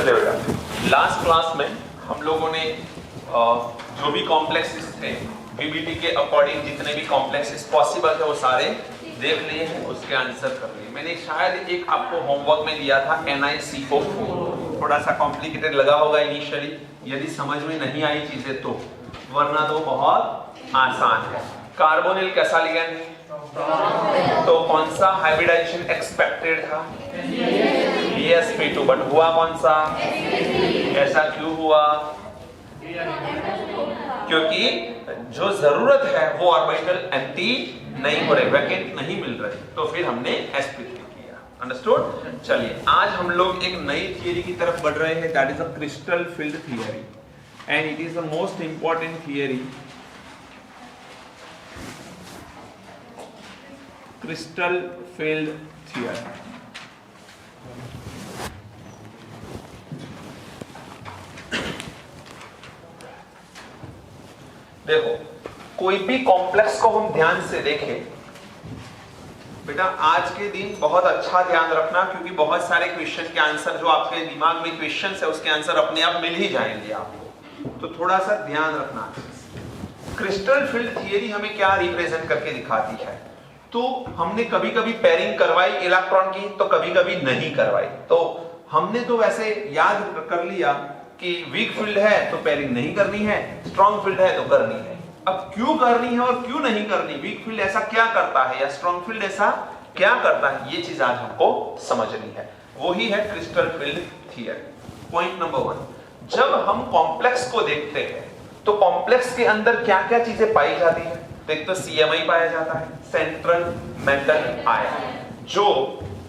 चले हो जाते हैं। लास्ट क्लास में हम लोगों ने जो भी कॉम्प्लेक्सेस थे बीबीटी के अकॉर्डिंग जितने भी कॉम्प्लेक्सेस पॉसिबल थे वो सारे देख लिए हैं, उसके आंसर कर लिए। मैंने शायद एक आपको होमवर्क में दिया था NiCO4, थोड़ा सा कॉम्प्लिकेटेड लगा होगा इनिशियली, यदि समझ में नहीं आई चीजें तो, वरना तो बहुत आसान है। कार्बोनिल कैसा लिगेंड है, तो कौन सा हाइब्रिडाइजेशन एक्सपेक्टेड था, sp2, बट हुआ कौन सा, ऐसा क्यों हुआ, क्योंकि जो जरूरत है वो ऑर्बिटल एम्प्टी नहीं हो रहे, वैकेंट नहीं मिल रहे, तो फिर हमने sp3 किया। अंडरस्टूड। चलिए आज हम लोग एक नई थियरी की तरफ बढ़ रहे हैं, that is a crystal field theory, and it is the most important theory. Crystal field theory देखो, कोई भी कॉम्प्लेक्स को हम ध्यान से देखें बेटा, आज के दिन बहुत अच्छा ध्यान रखना, क्योंकि बहुत सारे क्वेश्चन के आंसर जो आपके दिमाग में क्वेश्चन है उसके आंसर अपने आप मिल ही जाएंगे आपको, तो थोड़ा सा ध्यान रखना। क्रिस्टल फील्ड थियरी हमें क्या रिप्रेजेंट करके दिखाती है, तो हमने कभी कभी पेयरिंग करवाई इलेक्ट्रॉन की, तो कभी कभी नहीं करवाई। तो हमने तो वैसे याद कर लिया कि वीक फील्ड है तो पेयरिंग नहीं करनी है, स्ट्रॉन्ग फील्ड है तो करनी है। अब क्यों करनी है और क्यों नहीं करनी, वीक फील्ड ऐसा क्या करता है या स्ट्रॉन्ग फील्ड ऐसा क्या करता है, ये चीज आज हमको समझनी है। वही है crystal field theory. Point number 1, जब हम कॉम्प्लेक्स को देखते हैं तो कॉम्प्लेक्स के अंदर क्या क्या चीजें पाई जाती है, तो एक तो CMI पाया जाता है, सेंट्रल मेटल आयन, जो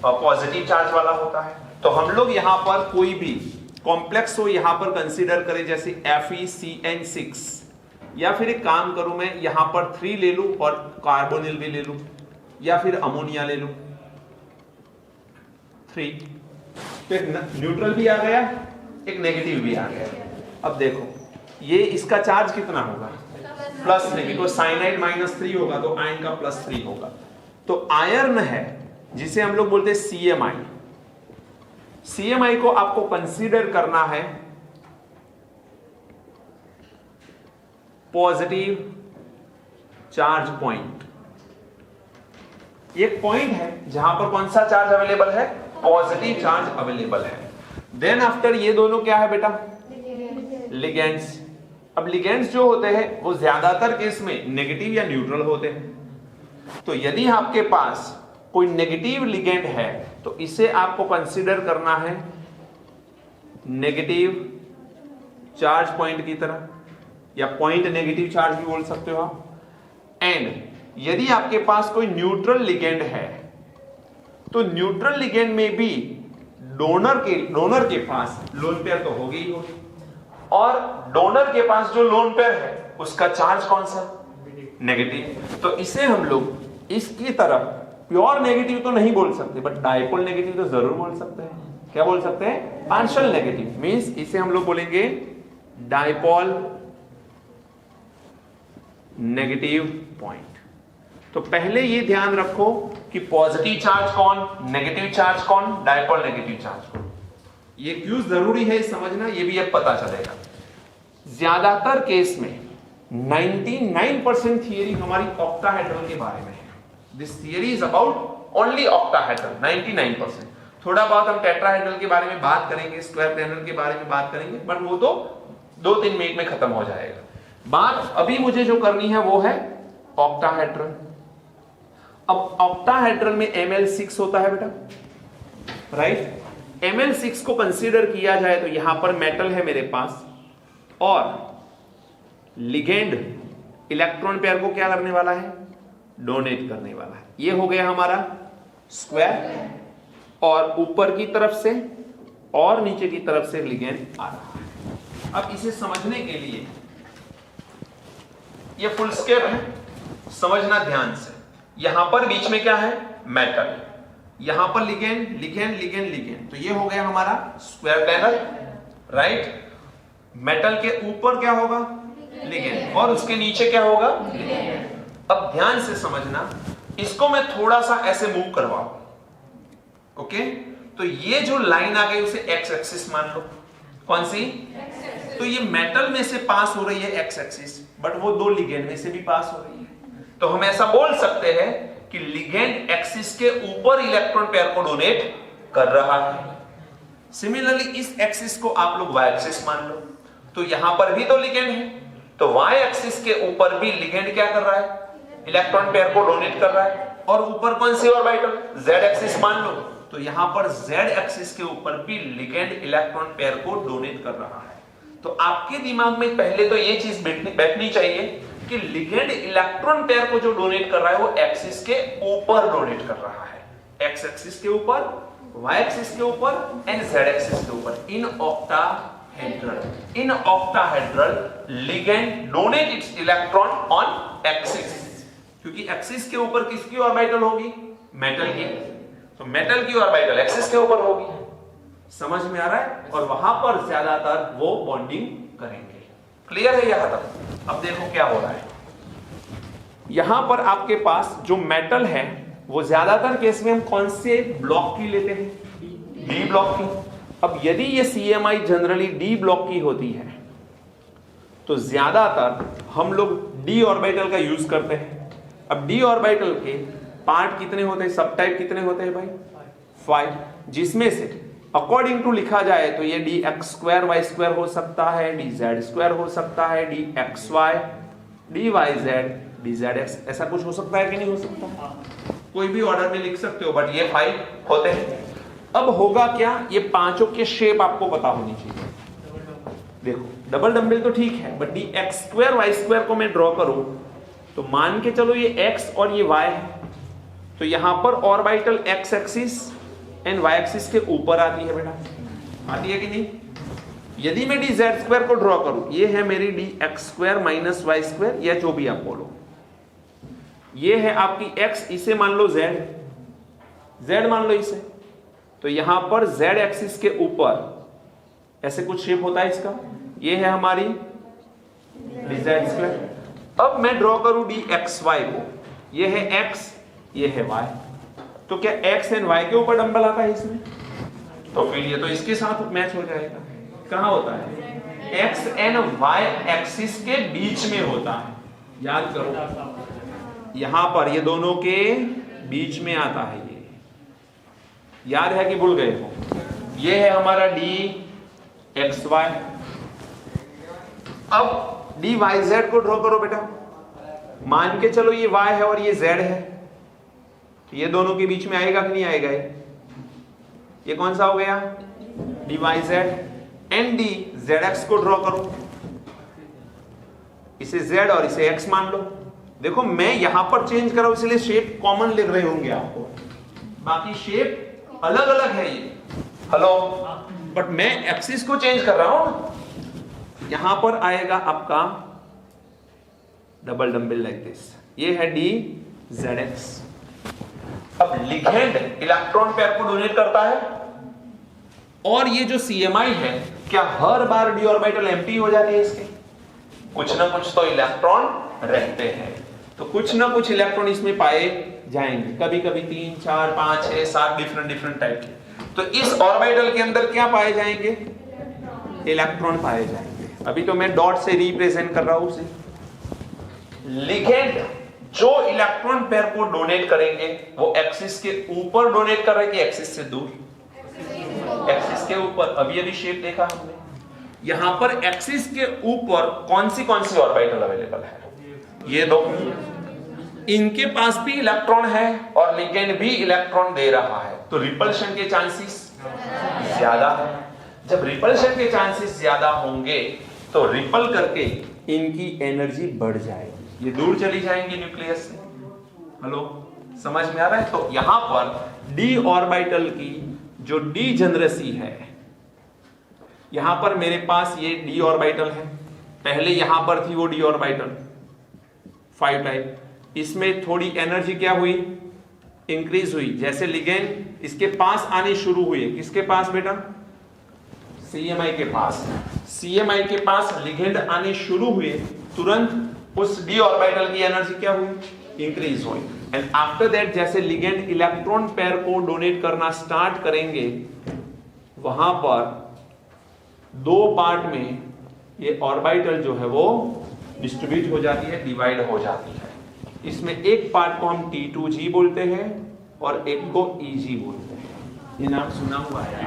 पॉजिटिव चार्ज वाला होता है। तो हम लोग यहां पर कोई भी कॉम्प्लेक्स हो यहां पर कंसीडर करें, जैसे FeCN6, या फिर एक काम करूं मैं यहां पर 3 ले लूं और कार्बोनिल भी ले लूं, या फिर अमोनिया ले लूं 3, तो एक न्यूट्रल भी आ गया, एक नेगेटिव भी आ गया। अब देखो ये इसका चार्ज कितना होगा, +3, बिकॉज साइनाइड -3 होगा तो आयन का +3 होगा। तो आयरन है जिसे हम लोग बोलते हैं CMI। CMI को आपको कंसीडर करना है पॉजिटिव चार्ज पॉइंट। एक पॉइंट है जहां पर कौन सा चार्ज अवेलेबल है, पॉजिटिव चार्ज अवेलेबल है। देन आफ्टर ये दोनों क्या है बेटा, लिगेंड्स। अब लिगेंड्स जो होते हैं वो ज्यादातर केस में नेगेटिव या न्यूट्रल होते हैं। तो यदि आपके पास कोई नेगेटिव लिगेंड है तो इसे आपको कंसीडर करना है नेगेटिव चार्ज पॉइंट की तरह, या पॉइंट नेगेटिव चार्ज भी बोल सकते हो आप। एंड यदि आपके पास कोई न्यूट्रल लिगेंड है तो न्यूट्रल लिगेंड में भी डोनर के पास लोन पेयर तो होगी ही होगी, और डोनर के पास जो लोन पेयर है उसका चार्ज कौन सा, नेगेटिव। तो इसे हम लोग इसकी तरफ प्योर नेगेटिव तो नहीं बोल सकते, बट डाइपोल नेगेटिव तो जरूर बोल सकते हैं। क्या बोल सकते हैं, पार्शियल नेगेटिव, मींस इसे हम लोग बोलेंगे डाइपोल नेगेटिव पॉइंट। तो पहले ये ध्यान रखो कि पॉजिटिव चार्ज कौन, नेगेटिव चार्ज कौन, डाइपोल नेगेटिव चार्ज कौन। ये क्यों जरूरी है समझना, ये भी अब पता चलेगा। ज्यादातर केस में 99% थियरी हमारी ऑक्टाहेड्रल के बारे में है। This theory is about only octahedral, 99%। थोड़ा बहुत हम टेट्राहेड्रल के बारे में बात करेंगे, स्क्वायर प्लेनर के बारे में बात करेंगे, बट वो तो 2-3 मिनट में खत्म हो जाएगा। बात अभी मुझे जो करनी है वो है ऑक्टाहेड्रल। अब ऑक्टाहेड्रल में Ml6 होता है बेटा, राइट। Ml6 को कंसीडर किया जाए तो यहां पर मेटल है मेरे पास, और लिगेंड इलेक्ट्रॉन पेयर को क्या करने वाला है, डोनेट करने वाला है। ये हो गया हमारा स्क्वायर, और ऊपर की तरफ से और नीचे की तरफ से लिगेंड आ रहा है। अब इसे समझने के लिए ये फुल स्केप है, समझना ध्यान से। यहां पर बीच में क्या है, मेटल, यहां पर लिगेंड लिगेंड लिगेंड लिगेंड, तो ये हो गया हमारा स्क्वायर प्लेनर, राइट। मेटल के ऊपर क्या होगा, लिगेंड, और उसके नीचे क्या होगा, लिगेंड। अब ध्यान से समझना, इसको मैं थोड़ा सा ऐसे मूव करवाऊं, ओके। तो ये जो लाइन आ गई उसे एक्स एक्सिस मान लो, कौन सी? तो ये मेटल में से पास हो रही है एक्स एक्सिस, बट वो दो लिगेंड में से भी पास हो रही है। तो हम ऐसा बोल सकते हैं कि लिगेंड एक्सिस के ऊपर इलेक्ट्रॉन पेयर को डोनेट कर रहा है। सिमिलरली इस एक्सिस को आप लोग वाई एक्सिस मान लो, तो यहां पर भी तो लिगेंड है, तो वाई एक्सिस के ऊपर भी लिगेंड क्या कर रहा है? इलेक्ट्रॉन पेयर को डोनेट कर रहा है। और ऊपर कौन सी ऑर्बिटल? जेड एक्सिस मान लो, तो यहां पर जेड एक्सिस के ऊपर भी लिगेंड इलेक्ट्रॉन पेयर को डोनेट कर रहा है। तो आपके दिमाग में पहले तो ये चीज बैठनी चाहिए कि लिगेंड इलेक्ट्रॉन पेयर को जो डोनेट कर रहा है वो एक्सिस के ऊपर डोनेट कर रहा है, एक्स एक्सिस के ऊपर, वाई एक्सिस के ऊपर एंड जेड एक्सिस के ऊपर। In octahedral ligand donate it's electron on axis, क्योंकि एक्सिस के ऊपर किसकी ऑर्बिटल होगी? मेटल की, तो मेटल की ऑर्बिटल एक्सिस के ऊपर होगी। समझ में आ रहा है? और वहां पर ज्यादातर वो बॉन्डिंग करेंगे। क्लियर है यहां तक? अब देखो क्या हो रहा है। यहां पर आपके पास जो मेटल है वो ज्यादातर केस में हम कौन से ब्लॉक की लेते हैं? डी ब्लॉक की। अब यदि ये CMI जनरली डी ब्लॉक की होती है तो ज्यादातर हम लोग डी ऑर्बिटल का यूज करते हैं। अब डी ऑर्बिटल के पार्ट कितने होते हैं? सब टाइप कितने होते हैं भाई? 5, जिसमें से अकॉर्डिंग टू लिखा जाए तो ये D X square Y square हो सकता है, डी जेड स्क्वायर हो सकता है, D X Y, D Y Z, D Z X, ऐसा कुछ हो सकता है कि नहीं हो सकता? कोई भी ऑर्डर में लिख सकते हो, बट ये 5 होते हैं। अब होगा क्या? ये पांचों के शेप आपको पता होनी चाहिए। देखो डबल डंबल तो ठीक है, but D X square Y square को मैं ड्रॉ करूं तो मान के चलो ये x और ये y है, तो यहां पर orbital x axis and y axis के ऊपर आती है बेटा, आती है कि नहीं? यदि मैं डी जेड स्क्वायर को ड्रॉ करूं, ये है मेरी D X square minus Y square, या जो भी आप बोलो, ये है आपकी x, इसे मान लो z मान लो इसे, तो यहां पर z एक्सिस के ऊपर ऐसे कुछ शेप होता है इसका, ये है हमारी डी जेड स्क्वायर। अब मैं ड्रॉ करूं डी एक्स वाई को, ये है x, ये है y, तो क्या x एंड y के ऊपर डंबल आता है इसमें? तो फिर ये तो इसके साथ मैच हो जाएगा। कहां होता है? x एंड y एक्सिस के बीच में होता है, याद करो, यहां पर ये दोनों के बीच में आता है। ये याद है कि भूल गए हो? ये है हमारा डी एक्स वाई। अब डी वाई जेड को ड्रॉ करो बेटा, मान के चलो ये y है और ये z है, तो ये दोनों के बीच में आएगा कि नहीं आएगा? ये कौन सा हो गया? D Y Z. And D Z X को ड्रॉ करो, इसे z और इसे x मान लो। देखो मैं यहां पर चेंज कर रहा हूं इसलिए शेप कॉमन लिख रहे होंगे आपको, बाकी शेप अलग अलग है ये, हेलो, बट मैं एक्सिस को चेंज कर रहा हूं। यहां पर आएगा आपका डबल डंबल लाइक दिस, ये है डी जेड एक्स। अब लिगेंड इलेक्ट्रॉन पेयर को डोनेट करता है, और ये जो CMI है, क्या हर बार डी ऑर्बिटल एम्प्टी हो जाती है इसके? कुछ ना कुछ तो इलेक्ट्रॉन रहते हैं, तो कुछ ना कुछ इलेक्ट्रॉन इसमें पाए जाएंगे, कभी कभी 3, 4, 5, 6, 7 डिफरेंट टाइप के। तो इस ऑर्बिटल के अंदर क्या पाए जाएंगे? इलेक्ट्रॉन पाए जाएंगे। अभी तो मैं डॉट से रिप्रेजेंट कर रहा हूं उसे। लिगेंड जो इलेक्ट्रॉन पेयर को डोनेट करेंगे वो एक्सिस के ऊपर डोनेट कर रहे हैं कि एक्सिस से दूर? एक्सिस के ऊपर। अभी शेप देखा हमने, यहां पर एक्सिस के ऊपर कौन सी ऑर्बिटल अवेलेबल है? ये दो, इनके पास भी इलेक्ट्रॉन है और लिगेंड भी इलेक्ट्रॉन दे रहा है, तो रिपल्शन के चांसेस ज्यादा है। जब रिपल्शन के चांसेस ज्यादा होंगे तो रिपल करके इनकी एनर्जी बढ़ जाएगी, ये दूर चली जाएंगी न्यूक्लियस से। हेलो, समझ में आ रहा है? तो यहां पर डी ऑर्बिटल की जो डीजेनरेसी है, यहां पर मेरे पास ये डी ऑर्बिटल है, पहले यहां पर थी वो डी ऑर्बिटल 5 टाइप, इसमें थोड़ी एनर्जी क्या हुई? इंक्रीज हुई। जैसे लिगेंड इसके पास आने शुरू हुए, किसके पास बेटा? CMI के पास। CMI के पास लिगेंड आने शुरू हुए, तुरंत उस डी ऑर्बिटल की एनर्जी क्या हुई? इंक्रीज हुई। एंड आफ्टर दैट जैसे लिगेंड इलेक्ट्रॉन पेयर को डोनेट करना स्टार्ट करेंगे, वहां पर दो पार्ट में ये ऑर्बिटल जो है वो डिस्ट्रीब्यूट हो जाती है, डिवाइड हो जाती है। इसमें एक पार्ट को हम T2G बोलते हैं और एक को EG बोलते हैं। ये नाम सुना हुआ है।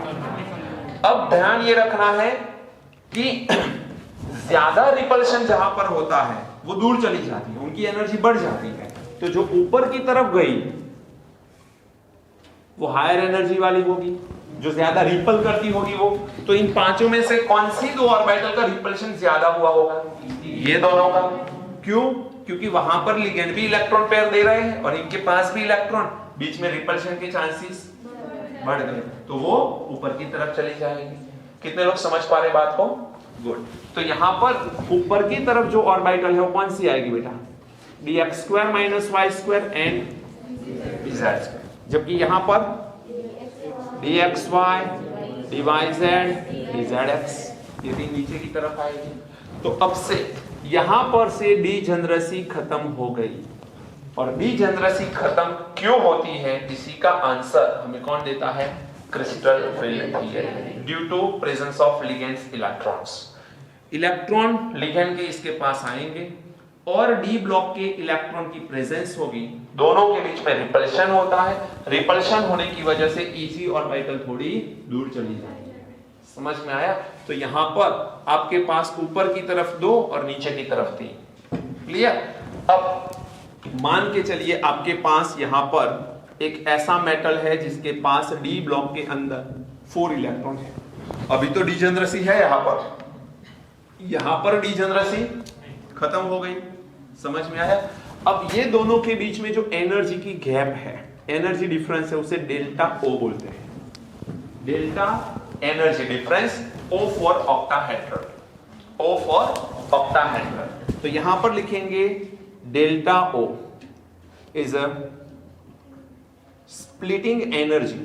अब ध्यान ये रखना है कि ज्यादा रिपल्शन जहां पर होता है वो दूर चली जाती है, उनकी एनर्जी बढ़ जाती है। तो जो ऊपर की तरफ गई वो हायर एनर्जी वाली होगी, जो ज्यादा रिपल करती होगी वो। तो इन पांचों में से कौन सी दो ऑर्बिटल का रिपल्शन ज्यादा हुआ होगा? ये दोनों का। क्यों? क्योंकि वहां पर लिगेंड भी इलेक्ट्रॉन पेयर दे रहे हैं और इनके पास भी इलेक्ट्रॉन, बीच में रिपल्शन के चांसेस बढ़ गए, तो वो ऊपर की तरफ चली जाएगी। कितने लोग समझ पा रहे बात को? गुड। तो यहां पर ऊपर की तरफ जो ऑर्बिटल है वो कौन सी आएगी बेटा? dx² - y² and z²। जबकि यहां पर dxy, dyz, dzx, ये तीन नीचे की तरफ आएगी। तो अब से यहां पर से डीजनरेसी खत्म हो गई। और डीजनरेसी खत्म क्यों होती है, इसी का आंसर हमें कौन देता है? Crystal field theory. Due to presence of ligands electrons. Electron ligand के इसके पास आएंगे और डी ब्लॉक के इलेक्ट्रॉन की प्रेजेंस होगी, दोनों के बीच में रिपल्शन होता है। रिपल्शन होने की वजह से EG ऑर्बिटल थोड़ी दूर चली जाएगी। समझ में आया? तो यहां पर आपके पास ऊपर की तरफ 2 और नीचे की तरफ 3। क्लियर? अब मान के चलिए आपके पास यहां पर एक ऐसा मेटल है जिसके पास डी ब्लॉक के अंदर 4 इलेक्ट्रॉन है। अभी तो डीजनरेसी है, यहां पर डीजनरेसी खत्म हो गई। समझ में आया? अब ये दोनों के बीच में जो एनर्जी की गैप है, एनर्जी डिफरेंस है, उसे डेल्टा O बोलते हैं। Delta energy difference, O for octahedral, O for octahedral. तो यहां पर लिखेंगे delta O is a splitting energy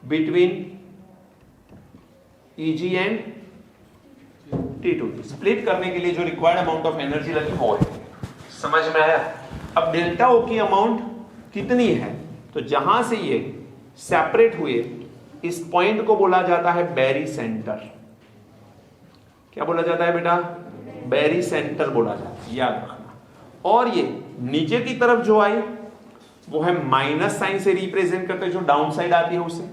between EG and T2G। Split करने के लिए जो रिक्वायर्ड अमाउंट ऑफ एनर्जी लगी वो है। समझ में आया? अब डेल्टा O की अमाउंट कितनी है? तो जहां से ये सेपरेट हुए, इस पॉइंट को बोला जाता है बैरी सेंटर। क्या बोला जाता है बेटा? बैरी सेंटर बोला जाता है, याद रखना। और ये नीचे की तरफ जो आई वो है माइनस साइन से रिप्रेजेंट करते हैं, जो डाउन साइड आती है उसे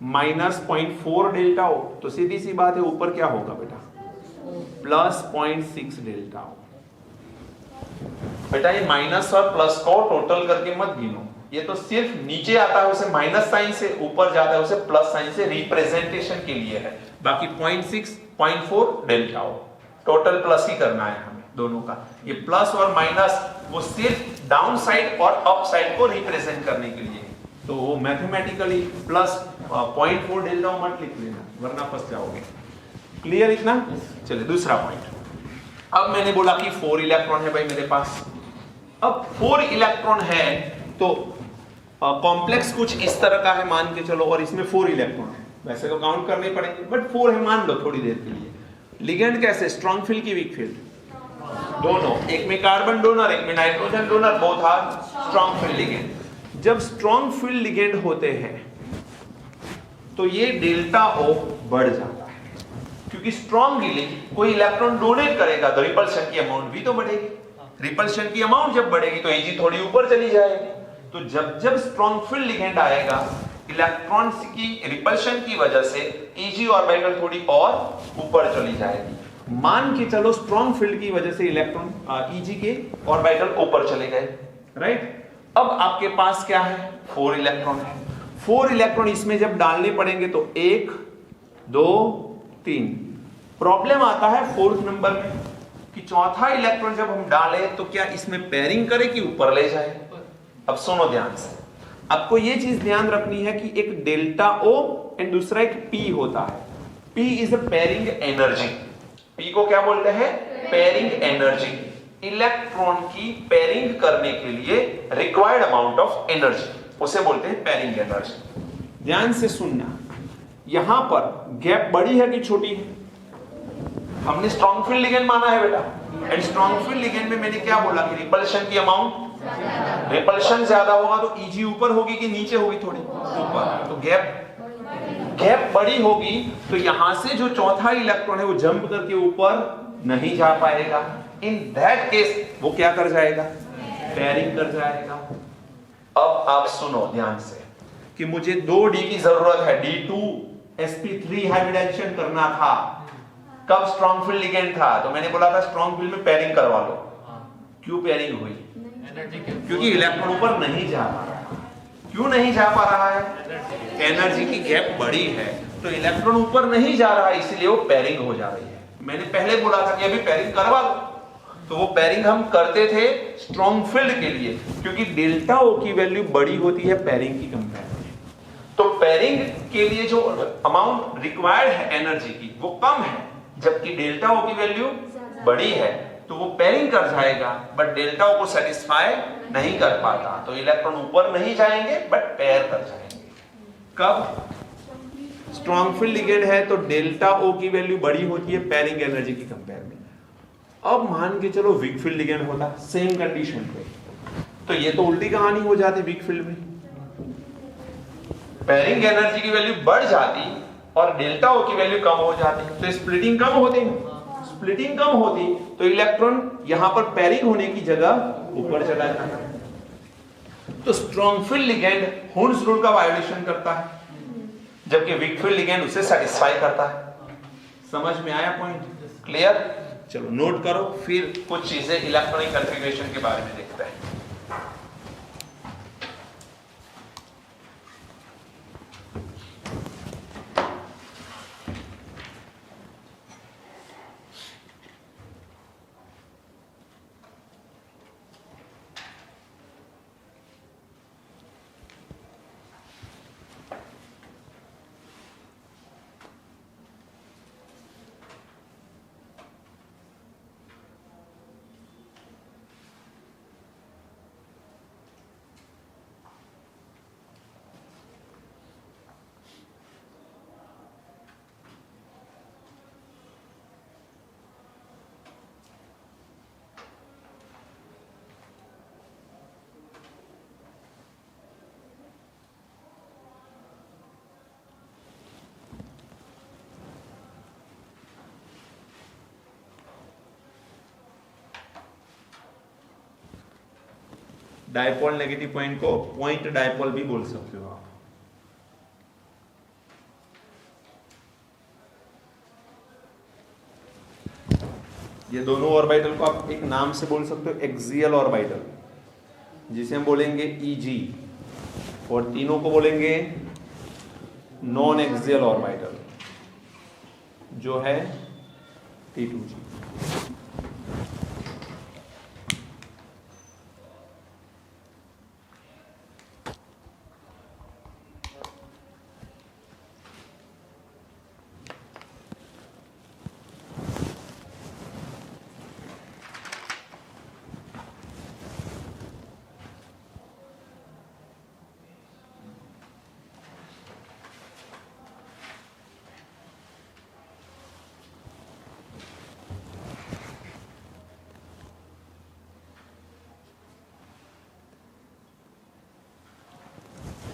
-0.4 डेल्टा O। तो सीधी सी बात है, ऊपर क्या होगा बेटा? +0.6 डेल्टा O। बेटा ये माइनस और प्लस को टोटल करके मत गिनो, ये तो सिर्फ नीचे आता है उसे माइनस साइन से, ऊपर जाता है उसे प्लस साइन से, रिप्रेजेंटेशन के लिए है। बाकी 0.6, 0.4 डेल्टा O, टोटल प्लस ही करना है हमें दोनों का। ये प्लस और माइनस वो सिर्फ डाउन साइड और अप साइड को रिप्रेजेंट करने के लिए, तो वो मैथमेटिकली +0.4 डेल्टा O मत लिख लेना वरना फंस जाओगे। क्लियर इतना? चलिए दूसरा पॉइंट। अब मैंने बोला कि 4 इलेक्ट्रॉन है भाई मेरे पास। अब 4 इलेक्ट्रॉन है तो कॉम्प्लेक्स कुछ इस तरह का है मान के चलो, और इसमें 4 इलेक्ट्रॉन है। वैसे तो काउंट करने पड़ेंगे बट 4 है मान लो थोड़ी देर के लिए। लिगेंड कैसे? स्ट्रॉन्ग फील्ड की वीक फील्ड? दोनों, एक में कार्बन डोनर एक में nitrogen donor, both are strong field ligand. जब स्ट्रॉन्ग फील्ड लिगेंड होते हैं तो ये डेल्टा O बढ़ जाता है, क्योंकि स्ट्रॉन्गली कोई इलेक्ट्रॉन डोनेट करेगा तो रिपल्शन की अमाउंट भी तो बढ़ेगी। रिपल्शन की अमाउंट जब बढ़ेगी तो EG थोड़ी ऊपर चली जाएगी। तो जब स्ट्रॉन्ग फील्ड लिगेंड आएगा, इलेक्ट्रॉन्स की रिपल्शन की वजह से EG ऑर्बिटल थोड़ी और ऊपर चली जाएगी। मान के चलो स्ट्रॉन्ग फील्ड की वजह से इलेक्ट्रॉन EG के ऑर्बिटल ऊपर चले गए, राइट? अब आपके पास क्या है? 4 इलेक्ट्रॉन है। 4 इलेक्ट्रॉन इसमें जब डालने पड़ेंगे तो 1 2 3। प्रॉब्लम आता है 4th नंबर में कि चौथा इलेक्ट्रॉन जब हम डालें तो क्या इसमें पेयरिंग करे कि ऊपर ले जाए? अब सुनो ध्यान से, आपको ये चीज ध्यान रखनी है कि एक डेल्टा O एंड दूसरा एक P होता है। P is a pairing energy. P को क्या बोलते हैं? Pairing energy. इलेक्ट्रॉन की पेयरिंग करने के लिए रिक्वायर्ड अमाउंट ऑफ एनर्जी, उसे बोलते हैं पेयरिंग एनर्जी। ध्यान से सुनना, यहां पर गैप बड़ी है कि छोटी है? हमने स्ट्रॉन्ग फील्ड लिगेंड माना है बेटा, एंड स्ट्रॉन्ग फील्ड लिगेंड में मैंने क्या बोला कि रिपल्शन की अमाउंट, रिपल्शन ज्यादा होगा तो EG ऊपर होगी कि नीचे होगी? थोड़ी ऊपर। तो गैप गैप बड़ी होगी तो यहां से जो चौथा इलेक्ट्रॉन है वो जंप करके ऊपर नहीं जा पाएगा। इन दैट केस वो क्या कर जाएगा, पेयरिंग कर जाएगा। अब आप सुनो ध्यान से कि मुझे 2D की जरूरत है, D2sp3 हाइब्रिडाइजेशन करना था। कब स्ट्रॉन्ग फील्ड लिगेंड था, तो मैंने बोला था स्ट्रॉन्ग फील्ड में पेयरिंग करवा लो। क्यों पेयरिंग हुई, क्योंकि इलेक्ट्रॉन ऊपर नहीं जा पा रहा है। क्यों नहीं जा पा रहा है, एनर्जी की गैप बड़ी है तो इलेक्ट्रॉन ऊपर नहीं जा रहा है, इसलिए वो पेयरिंग हो जा रही है। मैंने पहले बोला था कि अभी पेयरिंग करवा लो, तो वो पेयरिंग हम करते थे स्ट्रॉन्ग फील्ड के लिए, क्योंकि डेल्टा ओ की वैल्यू बड़ी होती है पेयरिंग की कंपेयर में। तो पेयरिंग के लिए जो अमाउंट रिक्वायर्ड है एनर्जी की वो कम है, जबकि डेल्टा ओ की वैल्यू बड़ी है, तो वो पेयरिंग कर जाएगा बट डेल्टा ओ को सेटिस्फाई नहीं कर पाता, तो इलेक्ट्रॉन ऊपर नहीं जाएंगे बट पेयर कर जाएंगे। कब स्ट्रॉन्ग फील्ड लिगेंड है तो डेल्टा ओ की वैल्यू बड़ी होती है पेयरिंग एनर्जी की कंपेयर में। अब मान के चलो वीक फील्ड लिगेंड होता सेम कंडीशन पे, तो ये तो उल्टी कहानी हो जाती, वीक फील्ड में पेयरिंग एनर्जी की वैल्यू बढ़ जाती और डेल्टा ओ की वैल्यू कम हो जाती, तो स्प्लिटिंग कम होती। स्प्लिटिंग कम होती तो इलेक्ट्रॉन यहां पर पेयरिंग होने की जगह ऊपर चला जाता। तो strong field ligand Hund's rule का वायोलेशन करता है, जबकि वीक फील्ड लिगेंड उसे सेटिस्फाई करता है। समझ में आया पॉइंट, क्लियर? चलो नोट करो, फिर कुछ चीजें इलेक्ट्रॉनिक कॉन्फ़िगरेशन के बारे में देखते हैं। डायपोल नेगेटिव पॉइंट को पॉइंट डायपोल भी बोल सकते हो आप। ये दोनों ऑर्बिटल को आप एक नाम से बोल सकते हो, एक्सियल ऑर्बिटल, जिसे हम बोलेंगे EG, और तीनों को बोलेंगे नॉन एक्सियल ऑर्बिटल, जो है T2G।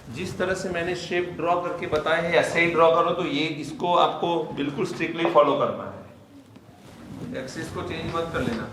जिस तरह से मैंने शेप ड्रॉ करके बताया है ऐसे ही ड्रॉ करो, तो ये इसको आपको बिल्कुल स्ट्रिक्टली फॉलो करना है, एक्सिस को चेंज मत कर लेना।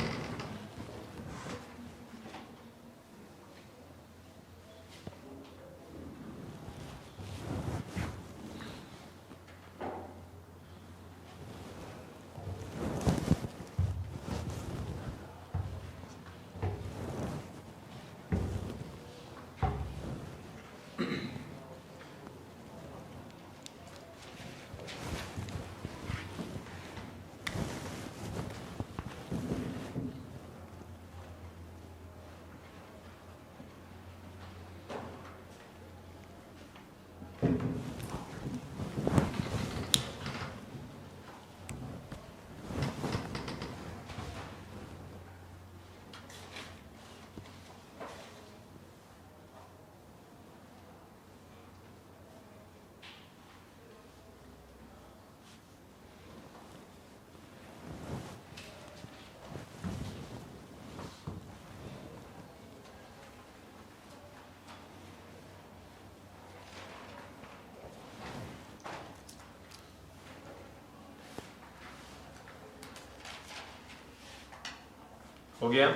हो गया?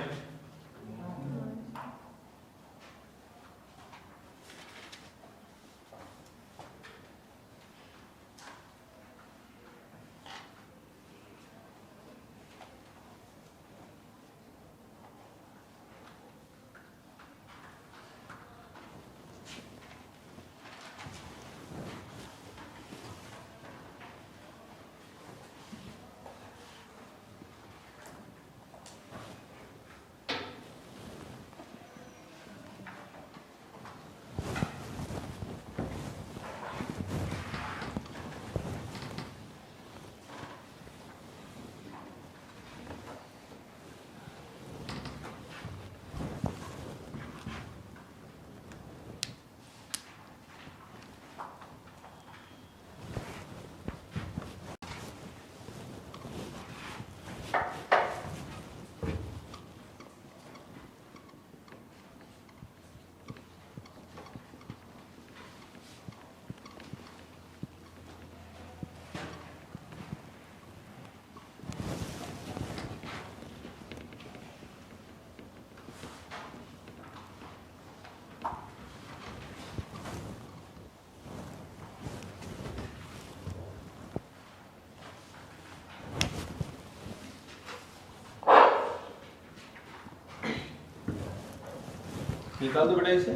निकाल दो बेटा इसे।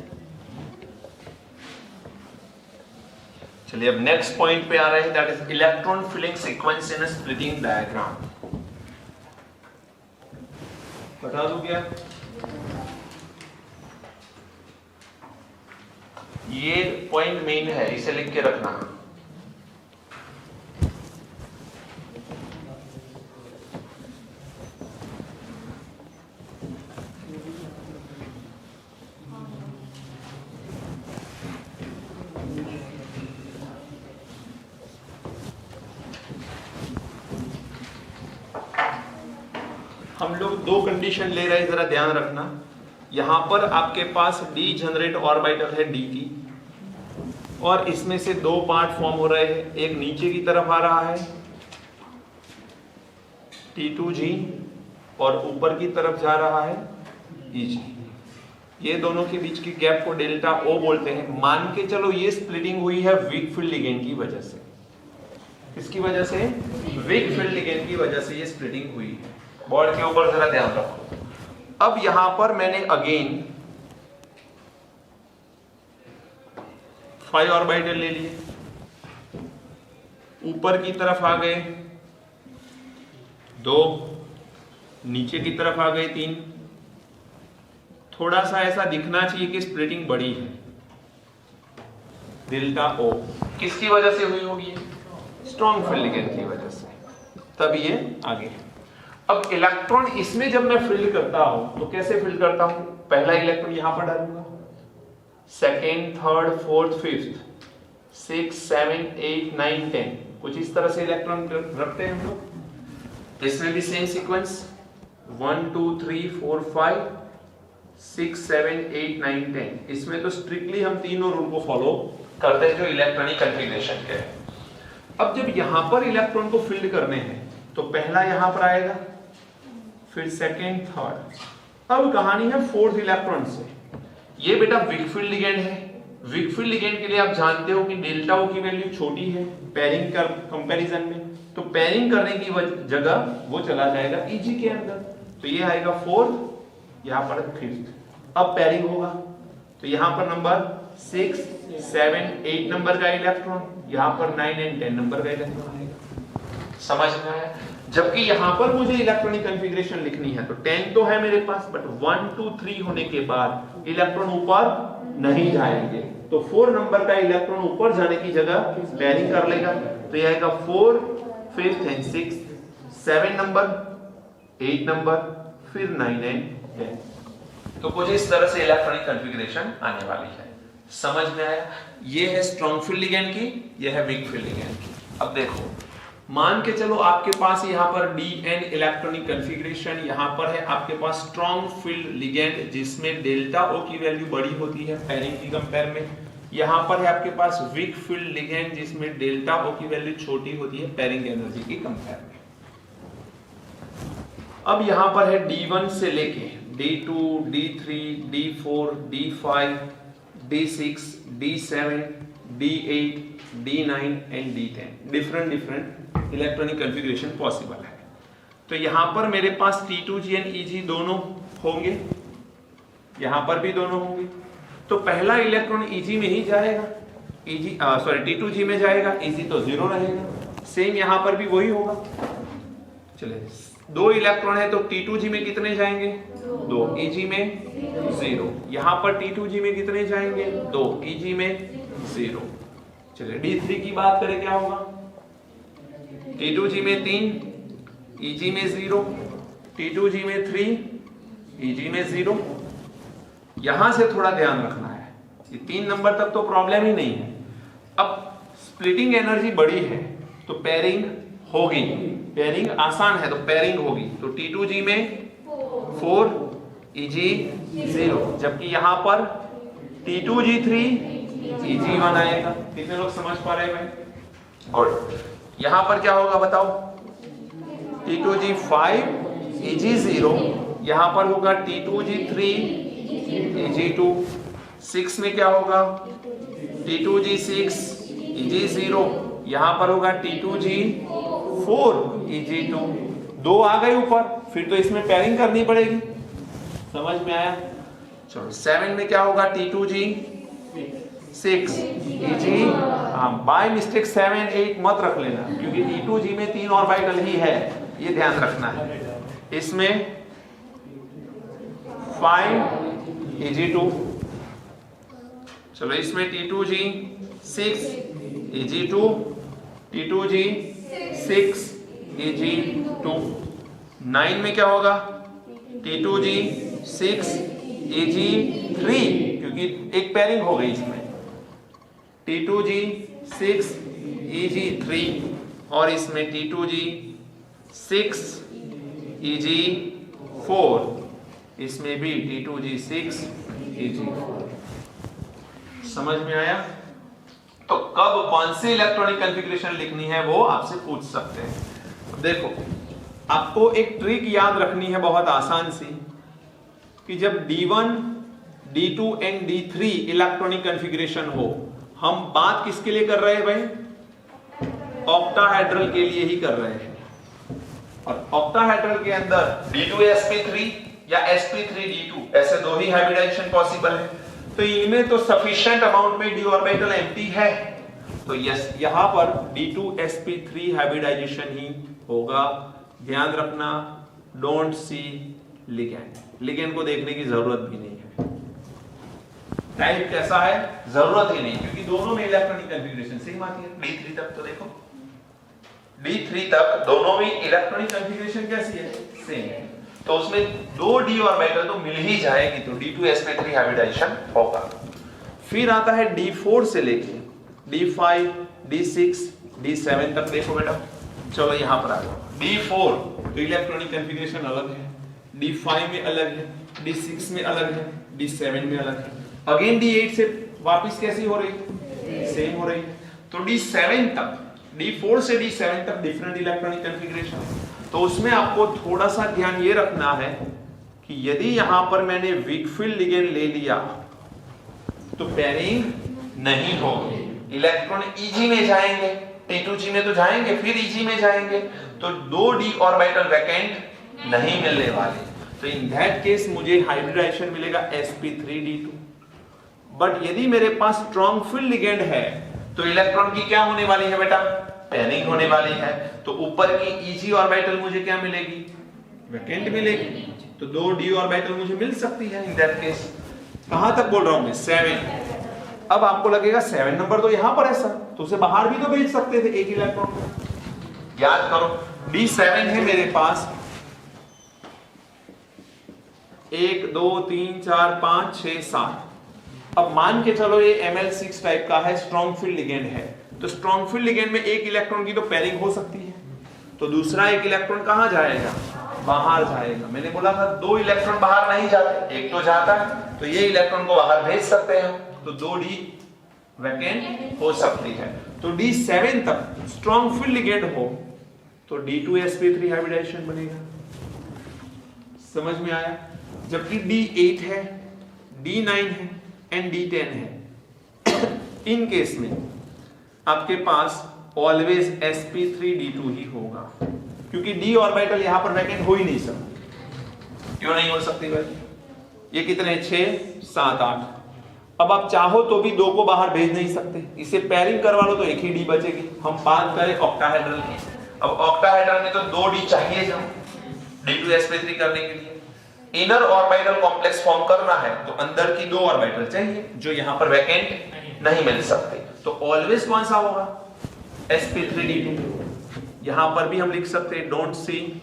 चलिए अब नेक्स्ट पॉइंट पे आ रहे हैं, that is electron filling sequence in a splitting diagram. बता दूं क्या? ये पॉइंट मेन है, इसे लिख के रखना। हम लोग दो कंडीशन ले रहे हैं, जरा ध्यान रखना। यहां पर आपके पास डी जनरेट ऑर्बिटल है dt, और इसमें से दो पार्ट फॉर्म हो रहे हैं। एक नीचे की तरफ आ रहा है T2g, और ऊपर की तरफ जा रहा है Eg। ये दोनों के बीच की गैप को डेल्टा O बोलते हैं। मान के चलो ये स्प्लिटिंग हुई है वीक फील्ड लिगेंड की वजह से। किसकी वजह से? वीक फील्ड लिगेंड की वजह से ये स्प्लिटिंग हुई है। बोर्ड के ऊपर जरा ध्यान रखो। अब यहां पर मैंने अगेन 5 ऑर्बिटल ले लिए, ऊपर की तरफ आ गए 2, नीचे की तरफ आ गए 3। थोड़ा सा ऐसा दिखना चाहिए कि स्प्लिटिंग बड़ी है। डेल्टा O किसकी वजह से हुई होगी? स्ट्रॉन्ग फील्ड लिगेंड की वजह से, तब ये आगे। अब इलेक्ट्रॉन इसमें जब मैं फील्ड करता हूं तो कैसे फील्ड करता हूं? पहला इलेक्ट्रॉन यहां पर डालूंगा, सेकेंड, थर्ड, फोर्थ, फिफ्थ, 6, 7, 8, 9, 10, कुछ इस तरह से इलेक्ट्रॉन रखते हैं हम लोग। इसमें भी सेम सीक्वेंस 1, 2, 3, 4, 5, 6, 7, 8, 9, 10। इसमें तो स्ट्रिक्टली हम तीनों रूल को फॉलो करते हैं जो इलेक्ट्रॉनिक कॉन्फ़िगरेशन के हैं। अब जब यहां पर इलेक्ट्रॉन को फील्ड करने हैं तो पहला यहां पर आएगा, फिर सेकेंड, थर्ड। अब कहानी है फोर्थ इलेक्ट्रॉन से। ये बेटा वीक फील्ड लिगेंड है। वीक फील्ड लिगेंड के लिए आप जानते हो कि डेल्टा O की वैल्यू छोटी है पेयरिंग का कंपैरिजन में, तो पेयरिंग करने की जगह वो चला जाएगा Eg के अंदर। तो ये आएगा फोर्थ, यहां पर फिफ्थ। अब पेयरिंग होगा तो यहां पर नंबर 6, 7, 8 नंबर का इलेक्ट्रॉन, यहां पर 9 और 10 नंबर का इलेक्ट्रॉन आएगा। समझ में आया? जबकि यहां पर मुझे इलेक्ट्रॉनिक कॉन्फ़िगरेशन लिखनी है तो 10 तो है मेरे पास, बट 1, 2, 3 होने के बाद इलेक्ट्रॉन ऊपर नहीं जाएंगे, तो 4 नंबर का इलेक्ट्रॉन ऊपर जाने की जगह पेयरिंग कर लेगा। तो ये आएगा 4, 5th and 6th, 7 number, 8 number, फिर 9 एंड 10। तो कुछ इस तरह से इलेक्ट्रॉनिक कॉन्फ़िगरेशन आने वाली है। समझ में आया? ये है स्ट्रॉन्ग फील्ड लिगेंड की, ये है वीक फील्ड लिगेंड की। अब देखो, मान के चलो आपके पास यहां पर Dn इलेक्ट्रॉनिक कॉन्फ़िगरेशन, यहां पर है आपके पास स्ट्रॉन्ग फील्ड लिगेंड जिसमें डेल्टा O की वैल्यू बड़ी होती है पेयरिंग की कंपेयर में। यहां पर है आपके पास वीक फील्ड लिगेंड जिसमें डेल्टा O की वैल्यू छोटी होती है पेयरिंग एनर्जी की कंपेयर में। अब यहां पर है D1 से लेके D2, D3, D4, D5, D6, D7, D8, D9 and D10 different electronic configuration possible है। तो यहां पर मेरे पास T2G एंड EG दोनों होंगे, यहां पर भी दोनों होंगे। तो पहला इलेक्ट्रॉन EG में ही जाएगा, T2G में जाएगा, EG तो 0 रहेगा। सेम यहां पर भी वही होगा। चलिए, 2 इलेक्ट्रॉन है तो T2G में कितने जाएंगे? 2, EG में 0। यहां पर T2G में कितने जाएंगे? 2, EG में 0। चलिए D3 की बात करें, क्या होगा? T2G में 3, EG में 0, T2G में 3, EG में 0। यहां से थोड़ा ध्यान रखना है, ये 3 नंबर तक तो प्रॉब्लम ही नहीं है। अब स्प्लिटिंग एनर्जी बड़ी है तो पेयरिंग होगी, पेयरिंग आसान है तो पेयरिंग होगी। तो T2G में 4, EG 0, जबकि यहां पर T2G3, EG1 आएगा। कितने लोग समझ पा रहे हैं भाई? गुड। यहां पर क्या होगा बताओ? T2G5, EG0, यहां पर होगा T2G3, EG2। 6 में क्या होगा? T2G6, EG0, यहां पर होगा T2G4, EG2। 2 आ गए ऊपर, फिर तो इसमें पेयरिंग करनी पड़ेगी। समझ में आया? चलो 7 में क्या होगा? T2G6, EG। बाय मिस्टेक 7, 8 मत रख लेना, क्योंकि T2G में 3 ऑर्बिटल ही है, ये ध्यान रखना है। इसमें 5, EG2। चलो इसमें T2G6, EG2, T2G6, EG2। 9 में क्या होगा? T2G6, EG3, क्योंकि एक पेयरिंग हो गई इसमें। T2G6, EG3, और इसमें T2G6, EG4, इसमें भी T2G6, EG4। समझ में आया? तो कब कौन सी इलेक्ट्रॉनिक कॉन्फ़िगरेशन लिखनी है वो आपसे पूछ सकते हैं। देखो, आपको एक ट्रिक याद रखनी है बहुत आसान सी, कि जब D1, D2 and D3 electronic configuration हो, हम बात किसके लिए कर रहे हैं भाई? ऑक्टाहेड्रल के लिए ही कर रहे हैं। और ऑक्टाहेड्रल के अंदर D2sp3 या sp3d2 ऐसे 2 ही हाइब्रिडाइजेशन पॉसिबल है। तो इनमें तो सफिशिएंट अमाउंट में d ऑर्बिटल एम्प्टी है, तो यस, यहां पर D2sp3 हाइब्रिडाइजेशन ही होगा। ध्यान रखना, डोंट सी लिगेंड। लिगेंड को देखने की जरूरत भी नहीं है। टाइप कैसा है? जरूरत ही नहीं, क्योंकि दोनों में इलेक्ट्रॉनिक कॉन्फ़िगरेशन सेम आती है। D3 तक तो देखो, D3 तक दोनों में इलेक्ट्रॉनिक कॉन्फ़िगरेशन कैसी है? सेम है। तो उसमें 2 d ऑर्बिटल तो मिल ही जाएगी, तो D2sp3 हाइब्रिडाइजेशन होगा। फिर आता है D4 से लेके D5, D6, D7 तक। देखो बेटा, चलो यहां पर आ जाओ। D4 तो इलेक्ट्रॉनिक कॉन्फ़िगरेशन अलग है, D5 में अलग है, D6 में अलग है, D7 में अलग है। अगेन D8 से वापस कैसी हो रही? सेम हो रही है। तो D7 तक, D4 से D7 तक डिफरेंट इलेक्ट्रॉनिक कॉन्फ़िगरेशन है। तो उसमें आपको थोड़ा सा ध्यान ये रखना है कि यदि यहां पर मैंने वीक फील्ड लिगेंड ले लिया तो पेयरिंग नहीं होगी। इलेक्ट्रॉन EG में जाएंगे, T2G में तो जाएंगे, फिर EG में जाएंगे, तो 2 d ऑर्बिटल वैकेंट नहीं मिलने वाले। तो इन दैट केस मुझे हाइब्रिडाइजेशन मिलेगा sp3d2। बट यदि मेरे पास स्ट्रॉन्ग फील्ड लिगेंड है तो इलेक्ट्रॉन की क्या होने वाली है बेटा? पेयरिंग होने वाली है। तो ऊपर की EG ऑर्बिटल मुझे क्या मिलेगी? वैकेंट मिलेगी। तो 2 d ऑर्बिटल मुझे मिल सकती है इन दैट केस। कहां तक बोल रहा हूं मैं? 7। अब आपको लगेगा 7 नंबर तो यहां पर है सर, तो उसे बाहर भी तो भेज सकते थे एक इलेक्ट्रॉन। याद करो, D7 है मेरे पास 1 2 3 4 5 6 7। अब मान के चलो ये Ml6 टाइप का है, स्ट्रॉन्ग फील्ड लिगेंड है। तो स्ट्रॉन्ग फील्ड लिगेंड में एक इलेक्ट्रॉन की तो पेयरिंग हो सकती है, तो दूसरा एक इलेक्ट्रॉन कहां जाएगा? बाहर जाएगा। मैंने बोला था 2 इलेक्ट्रॉन बाहर नहीं जाते, एक तो जाता है, तो ये इलेक्ट्रॉन को बाहर भेज सकते हैं। तो 2 d वैकेंट हो सकती है। तो D7 तक स्ट्रॉन्ग फील्ड लिगेंड हो तो D2sp3 हाइब्रिडाइजेशन बनेगा। समझ में आया? जबकि D8 है, D9 है एंड D10 है। इन केस में आपके पास ऑलवेज sp3d2 ही होगा, क्योंकि d ऑर्बिटल यहां पर वैकेंट हो ही नहीं सकती। क्यों नहीं हो सकती भाई? ये कितने 6 7 8। अब आप चाहो तो भी 2 को बाहर भेज नहीं सकते, इसे पेयरिंग करवा लो तो एक ही d बचेगी। हम बात करें ऑक्टाहेड्रल की, अब ऑक्टाहेड्रल में तो 2 d चाहिए जब d2sp3 करने के लिए। इनर ऑर्बिटल कॉम्प्लेक्स फॉर्म करना है तो अंदर की 2 ऑर्बिटल चाहिए जो यहां पर वैकेंट नहीं मिल सकते। तो ऑलवेज कौन सा होगा? sp3d2। यहां पर भी हम लिख सकते हैं डोंट सी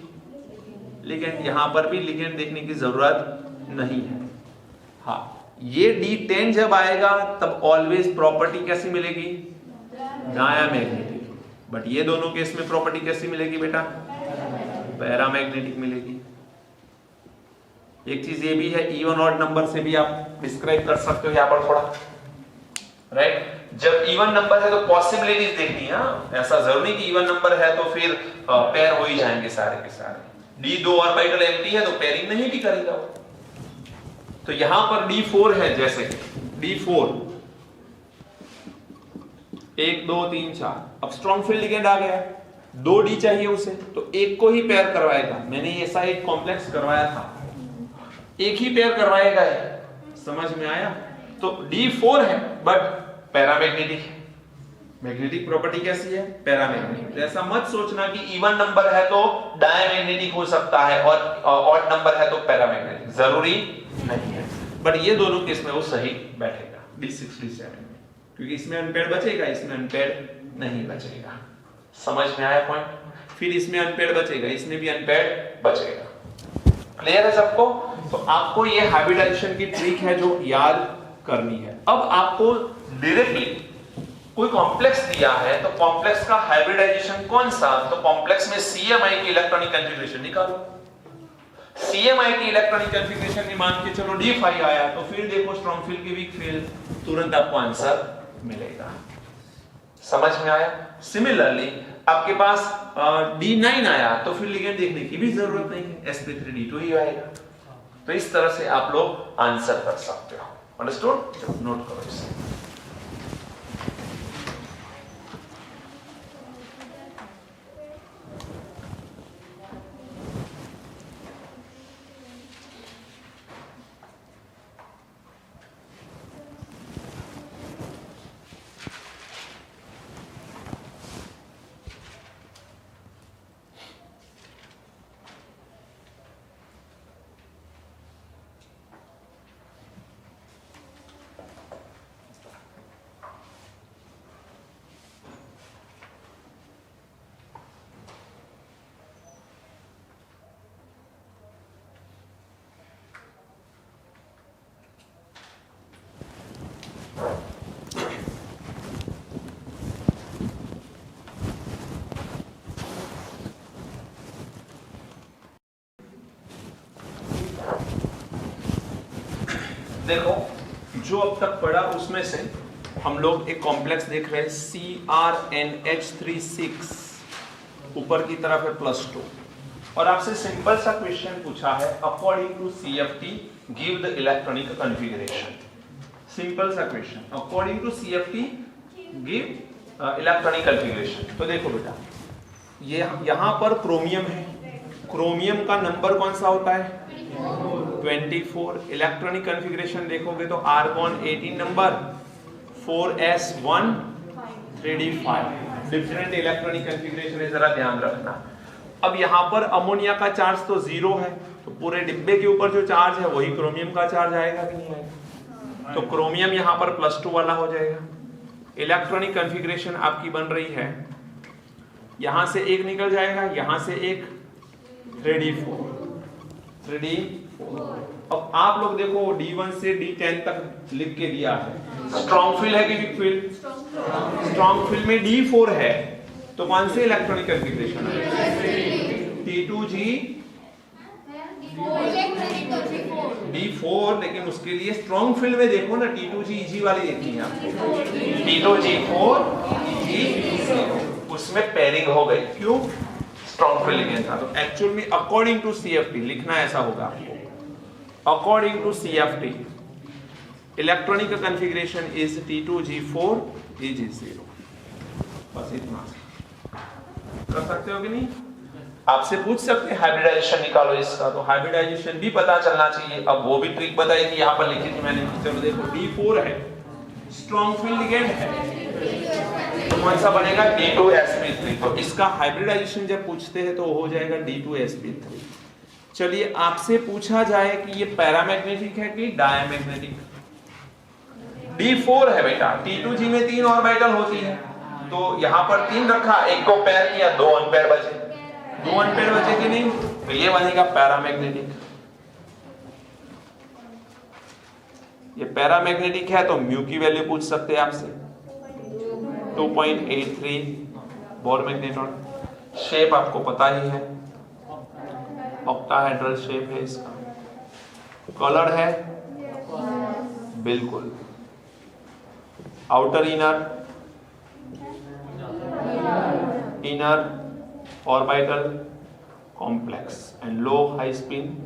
लिगेंड, यहां पर भी लिगेंड देखने की जरूरत नहीं है। हाँ, ये D10 जब आएगा तब ऑलवेज प्रॉपर्टी कैसी मिलेगी? डायमैग्नेटिक। बट ये दोनों केस में प्रॉपर्टी कैसी मिलेगी बेटा? पैरामैग्नेटिक मिलेगी। एक चीज ये भी है, इवन ऑड नंबर से भी आप डिस्क्राइब कर सकते हो यहां पर थोड़ा, राइट? जब इवन नंबर है तो पॉसिबिलिटीज देखनी है, ऐसा जरूरी कि इवन नंबर है तो फिर पेयर हो ही जाएंगे सारे के सारे। D2 ऑर्बिटल एम्प्टी है तो पेयरिंग नहीं भी करेगा। तो यहां पर D4 है, जैसे D4 1 2 3 4। अब स्ट्रॉन्ग फील्ड लिगेंड आ गया, 2 D चाहिए उसे, तो एक को ही पेयर करवाएगा। मैंने ऐसा एक कॉम्प्लेक्स करवाया था, एक ही पेयर करवाएगा। समझ में आया? तो D4 है बट पैरामैग्नेटिक है। मैग्नेटिक प्रॉपर्टी कैसी है? पैरामैग्नेटिक। तो ऐसा मत सोचना कि इवन नंबर है तो डायमैग्नेटिक हो सकता है और ऑड नंबर है तो पैरामैग्नेटिक, जरूरी नहीं है। बट ये दोनों केस में वो सही बैठेगा D6 D7 में, क्योंकि इसमें अनपेयर्ड बचेगा, इसमें अनपेयर्ड नहीं बचेगा। समझ में आया पॉइंट? फिर इसमें अनपेयर्ड बचेगा, इसमें भी अनपेयर्ड बचेगा। क्लियर है सबको? तो आपको ये हाइब्रिडाइजेशन की ट्रिक है जो याद करनी है। अब आपको डायरेक्टली कोई कॉम्प्लेक्स दिया है तो कॉम्प्लेक्स का हाइब्रिडाइजेशन कौन सा? तो कॉम्प्लेक्स में CMI की इलेक्ट्रॉनिक कॉन्फ़िगरेशन निकालो। CMI की इलेक्ट्रॉनिक कॉन्फ़िगरेशन में मान के चलो D5 आया, तो फिर देखो स्ट्रॉन्ग फील्ड की वीक फील्ड, तुरंत आपको आंसर मिलेगा। समझ में आया? सिमिलरली आपके पास D9 आया तो फिर लिगेंड देखने की भी जरूरत नहीं है, sp3d2 ही आएगा। तो इस तरह से आप लोग आंसर कर सकते हो। अंडरस्टूड? नोट करो इसे। देखो, जो अब तक पढ़ा उसमें से हम लोग एक कॉम्प्लेक्स देख रहे हैं CrNH36, ऊपर की तरफ है +2, और आपसे सिंपल सा क्वेश्चन पूछा है according to CFT give the electronic configuration. Simple सा question, according to CFT give electronic configuration. तो देखो बेटा, ये यहां पर क्रोमियम है, क्रोमियम का नंबर कौन सा होता है? 24। इलेक्ट्रॉनिक कॉन्फ़िगरेशन देखोगे तो argon 18 number, 4s1 3d5। Different electronic configuration है, जरा ध्यान रखना। अब यहां पर अमोनिया का चार्ज तो 0 है, तो पूरे डिब्बे के ऊपर जो चार्ज है वही क्रोमियम का चार्ज आएगा कि नहीं आएगा? तो क्रोमियम यहां पर +2 वाला हो जाएगा। इलेक्ट्रॉनिक कॉन्फ़िगरेशन आपकी बन रही है, यहां से एक निकल जाएगा, यहां से एक 3d4। अब आप लोग देखो D1 से D10 तक लिख के दिया है, स्ट्रॉन्ग फील्ड है कि वीक फील्ड? स्ट्रॉन्ग फील्ड में D4 है, तो कौन से इलेक्ट्रॉनिक कॉन्फ़िगरेशन है? T2G D4, लेकिन उसके लिए स्ट्रॉन्ग फील्ड में देखो ना, T2G EG वाली देखनी है आपको, T2G4 EG, उसमें पेयरिंग हो गई। क्यों? स्ट्रॉन्ग फील्ड लिगेंड था। तो एक्चुअल में अकॉर्डिंग टू CFT लिखना ऐसा होगा आपको, according to CFT electronic configuration is T2G4 EG0। बस इतना कर सकते हो कि नहीं? आपसे पूछ सकते हैं हाइब्रिडाइजेशन निकालो इसका, तो हाइब्रिडाइजेशन भी पता चलना चाहिए। अब वो भी ट्रिक बताई थी, यहाँ पर लिखी थी मैंने। चलो देखो D4 है, स्ट्रॉन्ग फील्ड लिगेंड है, तो कौन सा बनेगा? D2sp3। तो इसका हाइब्रिडाइजेशन जब पूछते हैं तो हो जाएगा D2sp3। चलिए आपसे पूछा जाए कि ये पैरामैग्नेटिक है कि डायमैग्नेटिक? D4 है बेटा, T2G में 3 ऑर्बिटल होती है, तो यहां पर 3 रखा, एक को पेयर किया, 2 अनपेयर बचे। 2 अनपेयर बचे कि नहीं? तो ये बनेगा पैरामैग्नेटिक। ये पैरामैग्नेटिक है तो म्यू की वैल्यू पूछ सकते हैं आपसे, 2.83 बोर मैग्नेट्रॉन। शेप आपको पता ही है, ऑक्टाहेड्रल शेप है इसका। कलर है बिल्कुल, outer inner orbital complex and low high spin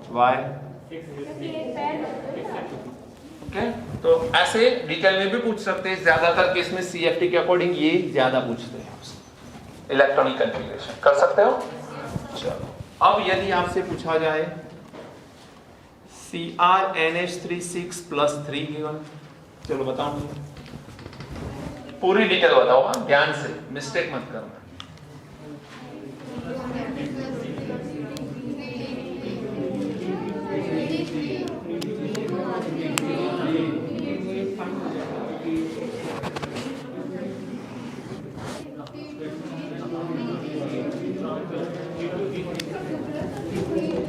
वाई। ओके, तो ऐसे डिटेल में भी पूछ सकते हैं। ज्यादातर केस में CFT के अकॉर्डिंग ये ज्यादा पूछते हैं आपसे, इलेक्ट्रॉनिक कॉन्फ़िगरेशन कर सकते हो। चलो अब यदि आपसे पूछा जाए CrNH36+3 गिवन, चलो बताओ, पूरी डिटेल बताओ, ध्यान से, मिस्टेक मत करना।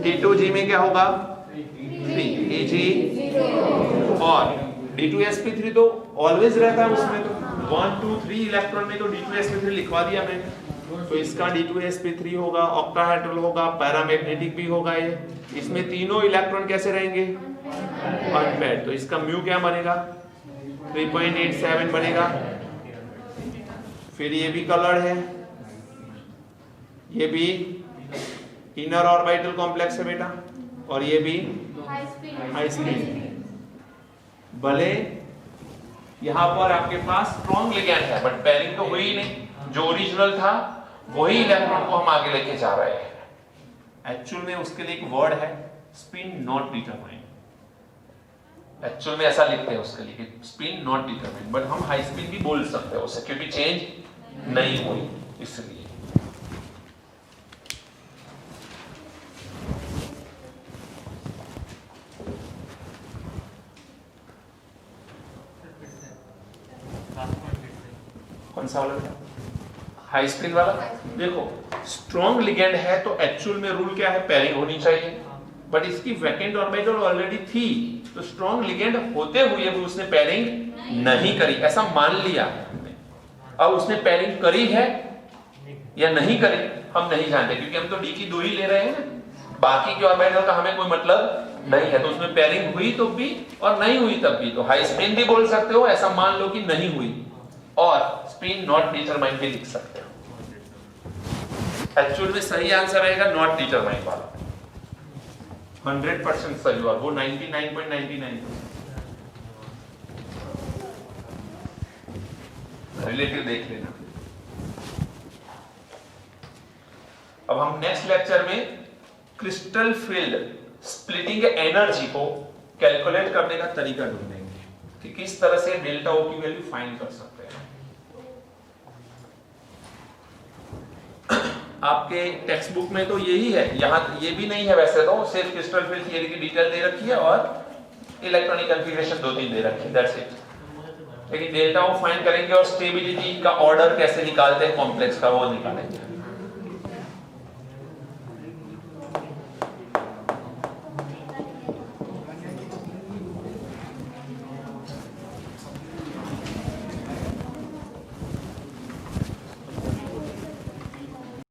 T2G में क्या होगा? 3 EG, और D2sp3 तो ऑलवेज रहता है उसमें, तो 1 2 3 इलेक्ट्रॉन में तो D2sp3 लिखवा दिया मैंने। तो इसका D2sp3 होगा, ऑक्टाहेड्रल होगा, पैरामैग्नेटिक भी होगा ये। इसमें तीनों इलेक्ट्रॉन कैसे रहेंगे? अनपेयर्ड। तो इसका म्यू क्या बनेगा? 3.87 बनेगा। फिर ये भी कलर्ड है, ये भी इनर ऑर्बिटल कॉम्प्लेक्स है बेटा, और ये भी हाई स्पीड। भले यहां पर आपके पास स्ट्रॉन्ग लिगेंड है, बट पेयरिंग तो हुई नहीं। जो ओरिजिनल था वही इलेक्ट्रॉन को हम आगे लेके जा रहे हैं। एक्चुअल में उसके लिए एक वर्ड है, स्पिन नॉट डिटरमाइंड। एक्चुअल में ऐसा लिखते हैं उसके लिए, स्पिन नॉट डिटरमाइंड, बट हम हाई स्पिन भी बोल सकते हैं उसे, क्योंकि चेंज नहीं हुई इसलिए। कौन सा वाला? हाई स्पिन वाला। देखो स्ट्रॉन्ग लिगेंड है तो एक्चुअल में रूल क्या है? पेयरिंग होनी चाहिए, बट इसकी वैकेंट ऑर्बिटल ऑलरेडी थी, तो स्ट्रॉन्ग लिगेंड होते हुए भी उसने पेयरिंग नहीं करी, ऐसा मान लिया हमने। अब उसने पेयरिंग करी है या नहीं करी हम नहीं जानते, क्योंकि हम तो डी की 2 ही ले रहे हैं, बाकी के ऑर्बिटल का हमें कोई मतलब नहीं है। तो उसमें पेयरिंग हुई तो भी और नहीं हुई तब भी, तो हाई स्पिन भी बोल सकते हो, ऐसा मान लो कि नहीं हुई, और स्पिन नॉट डिटरमाइंड भी लिख सकते हो। एक्चुअल में सही आंसर रहेगा नॉट डिटरमाइंड वाला, 100% सही, और वो 99.99। रिलेटिव देख लेना। अब हम नेक्स्ट लेक्चर में क्रिस्टल फील्ड स्प्लिटिंग एनर्जी को कैलकुलेट करने का तरीका ढूंढेंगे कि किस तरह से डेल्टा ओ की वैल्यू फाइंड कर सकते हैं। आपके टेक्स्ट बुक में तो यही है, यहां ये भी नहीं है वैसे तो, सिर्फ क्रिस्टल फील्ड थियरी की डिटेल दे रखी है और इलेक्ट्रॉनिक कॉन्फ़िगरेशन 2-3 दे रखी है, दैट्स इट। लेकिन डेल्टा ओ फाइंड करेंगे और स्टेबिलिटी का ऑर्डर कैसे निकालते हैं कॉम्प्लेक्स का, वो निकालेंगे।